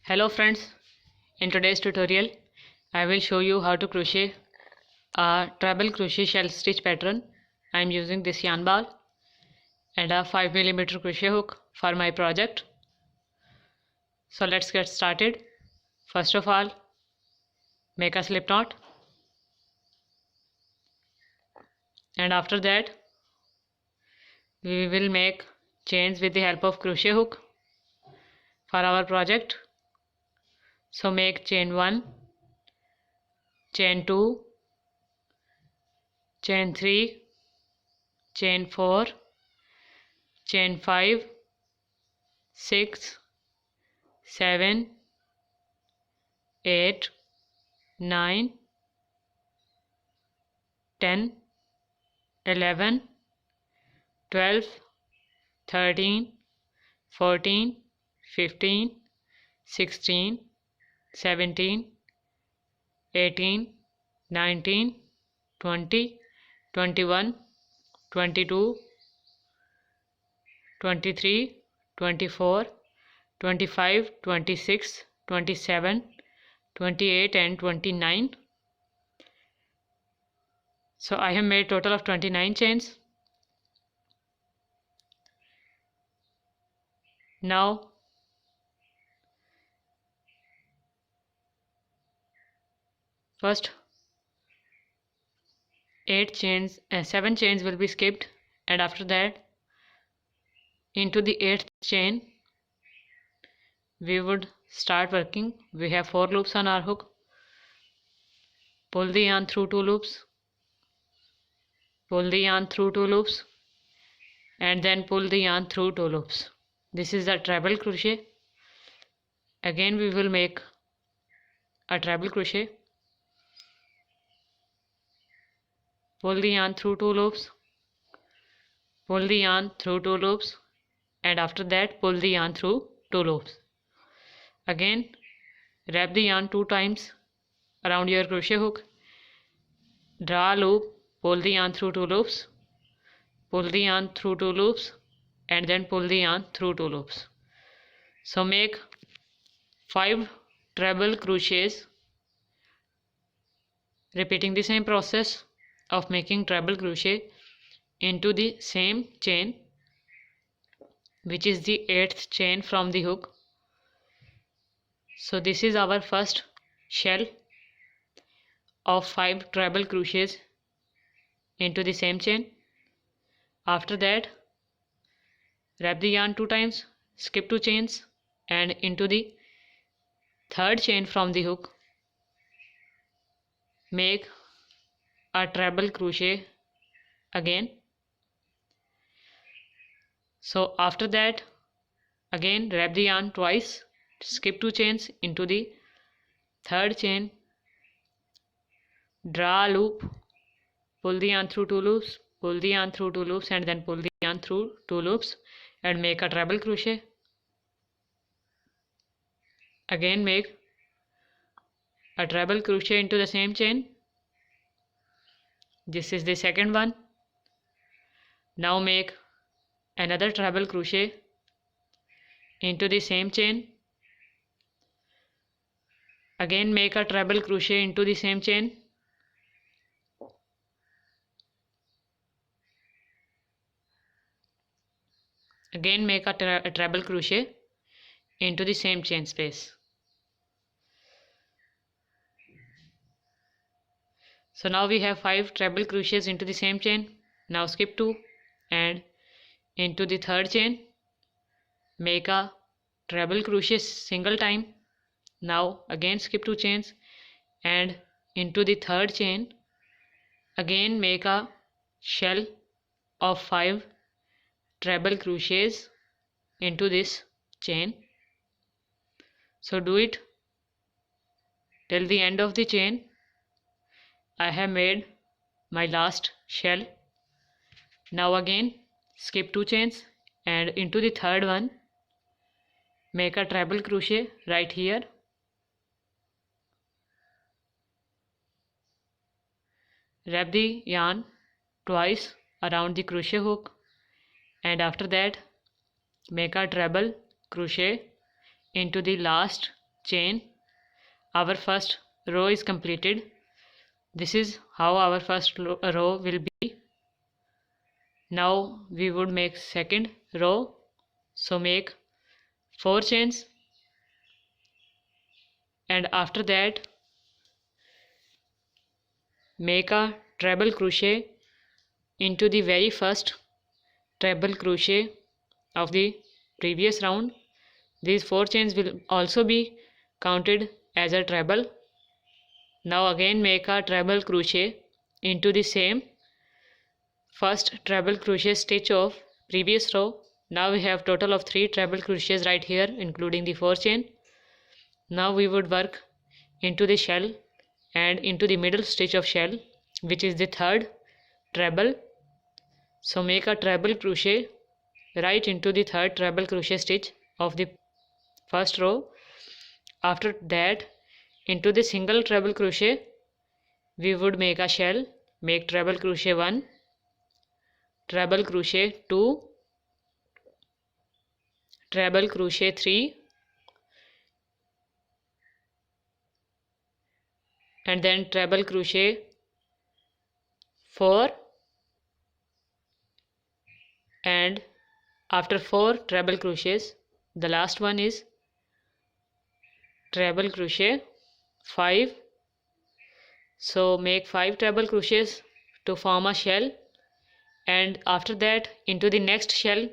Hello friends, in today's tutorial I will show you how to crochet a treble crochet shell stitch pattern. I am using this yarn ball and a 5mm crochet hook for my project. So let's get started. First of all, make a slip knot, and after that we will make chains with the help of crochet hook for our project. So make chain 1, chain 2, chain 3, chain 4, chain 5, 6, 7, 8, 9, 10, 11, 12, 13, 14, 15, 16, 17, 18, 19, 20, 21, 22, 23, 24, 25, 26, 27, 28 and 29. So I have made total of 29 chains. Now first 7 chains will be skipped, and after that into the 8th chain we would start working. We have 4 loops on our hook. Pull the yarn through 2 loops, pull the yarn through 2 loops, and then pull the yarn through 2 loops. This is the treble crochet. Again we will make a treble crochet. Pull the yarn through 2 loops, pull the yarn through 2 loops, and after that pull the yarn through 2 loops. Again wrap the yarn 2 times around your crochet hook, draw a loop, pull the yarn through 2 loops, pull the yarn through 2 loops, and then pull the yarn through 2 loops. So make 5 treble crochets, repeating the same process of making treble crochet into the same chain, which is the 8th chain from the hook. So this is our first shell of 5 treble crochets into the same chain. After that wrap the yarn 2 times, skip 2 chains, and into the 3rd chain from the hook make a treble crochet again. So after that again wrap the yarn twice, skip 2 chains, into the 3rd chain, draw a loop, pull the yarn through 2 loops, pull the yarn through 2 loops, and then pull the yarn through 2 loops and make a treble crochet. Again make a treble crochet into the same chain. This is the second one. Now make another treble crochet into the same chain. Again make a treble crochet into the same chain. Again make a treble crochet into the same chain space. So now we have 5 treble crochets into the same chain. Now skip 2 and into the 3rd chain make a treble crochet single time. Now again skip 2 chains and into the 3rd chain again make a shell of 5 treble crochets into this chain. So do it till the end of the chain. I have made my last shell. Now again skip 2 chains and into the 3rd one make a treble crochet right here. Wrap the yarn twice around the crochet hook, and after that make a treble crochet into the last chain, our first row is completed. This is how our first row will be. Now we would make second row, so make 4 chains, and after that make a treble crochet into the very first treble crochet of the previous round. These 4 chains will also be counted as a treble. Now again make a treble crochet into the same first treble crochet stitch of previous row. Now we have total of 3 treble crochets right here, including the 4 chain. Now we would work into the shell and into the middle stitch of shell, which is the third treble. So make a treble crochet right into the third treble crochet stitch of the first row. After that, into the single treble crochet we would make a shell. Make treble crochet 1, treble crochet 2, treble crochet 3, and then treble crochet 4, and after 4 treble crochets the last one is treble crochet 5. So make 5 treble crochets to form a shell, and after that into the next shell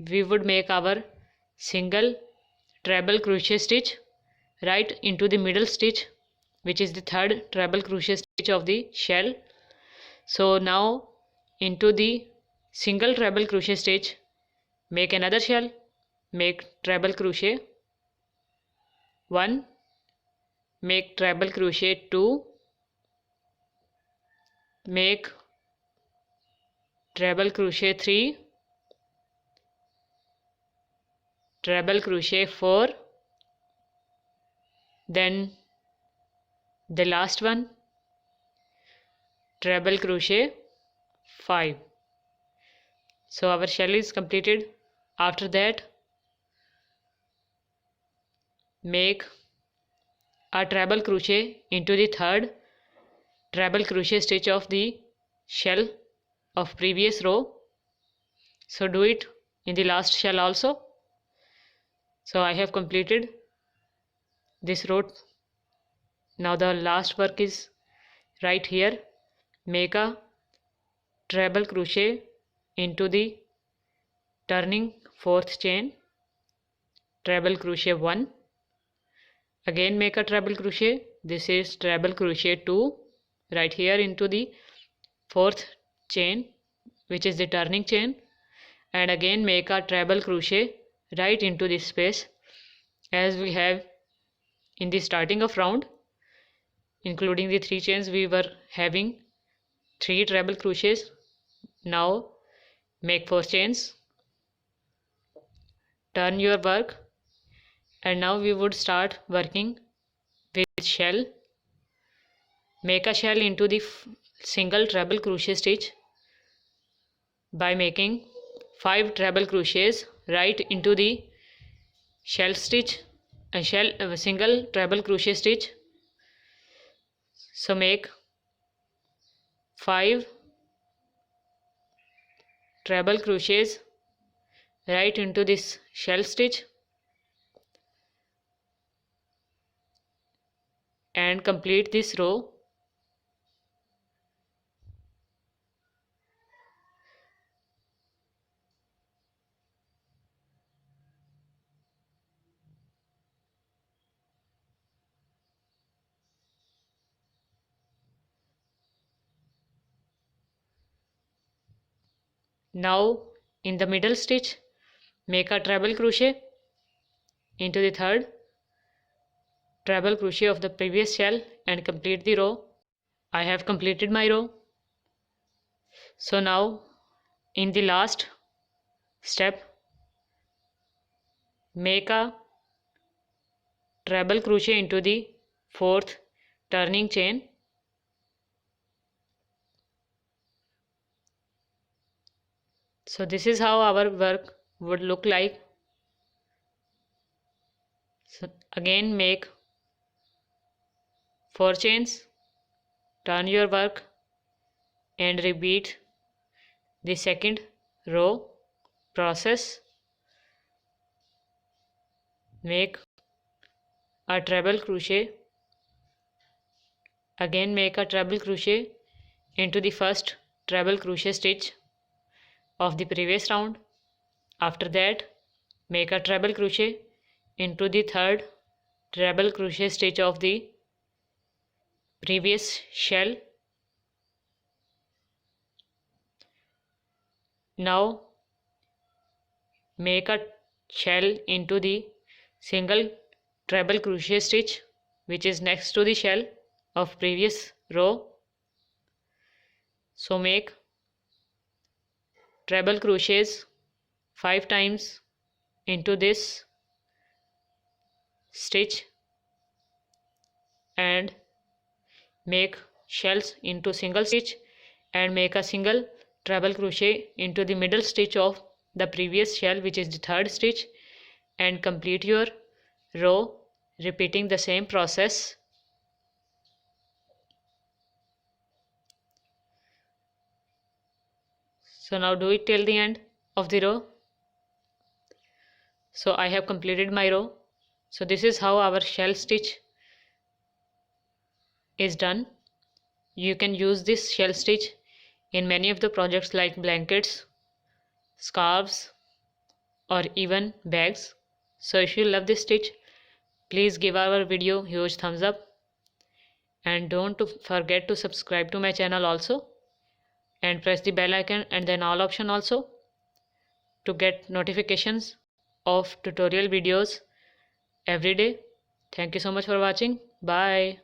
we would make our single treble crochet stitch right into the middle stitch, which is the third treble crochet stitch of the shell. So now into the single treble crochet stitch make another shell. Make treble crochet 1, make treble crochet 2, make treble crochet 3, treble crochet 4, then the last one treble crochet 5. So our shell is completed. After that make a treble crochet into the third treble crochet stitch of the shell of previous row. So do it in the last shell also. So I have completed this row. Now the last work is right here. Make a treble crochet into the turning fourth chain, treble crochet 1, again make a treble crochet. This is treble crochet 2 right here into the fourth chain, which is the turning chain, and again make a treble crochet right into this space as we have in the starting of round. Including the 3 chains we were having 3 treble crochets. Now make 4 chains, turn your work, and now we would start working with shell. Make a shell into the single treble crochet stitch by making 5 treble crochets right into the shell stitch, a single treble crochet stitch. So make 5 treble crochets right into this shell stitch and complete this row. Now in the middle stitch make a treble crochet into the third treble crochet of the previous shell and complete the row. I have completed my row. So now in the last step make a treble crochet into the fourth turning chain, so this is how our work would look like. So again make 4 chains, turn your work and repeat the second row process. Make a treble crochet, again make a treble crochet into the first treble crochet stitch of the previous round. After that make a treble crochet into the third treble crochet stitch of the previous shell. Now make a shell into the single treble crochet stitch which is next to the shell of previous row. So make treble crochets 5 times into this stitch and make shells into single stitch and make a single treble crochet into the middle stitch of the previous shell which is the third stitch, and complete your row repeating the same process. So now do it till the end of the row. So I have completed my row. So this is how our shell stitch is done. You can use this shell stitch in many of the projects like blankets, scarves or even bags. So if you love this stitch, please give our video huge thumbs up and don't forget to subscribe to my channel also, and press the bell icon and then all option also to get notifications of tutorial videos every day. Thank you so much for watching. Bye.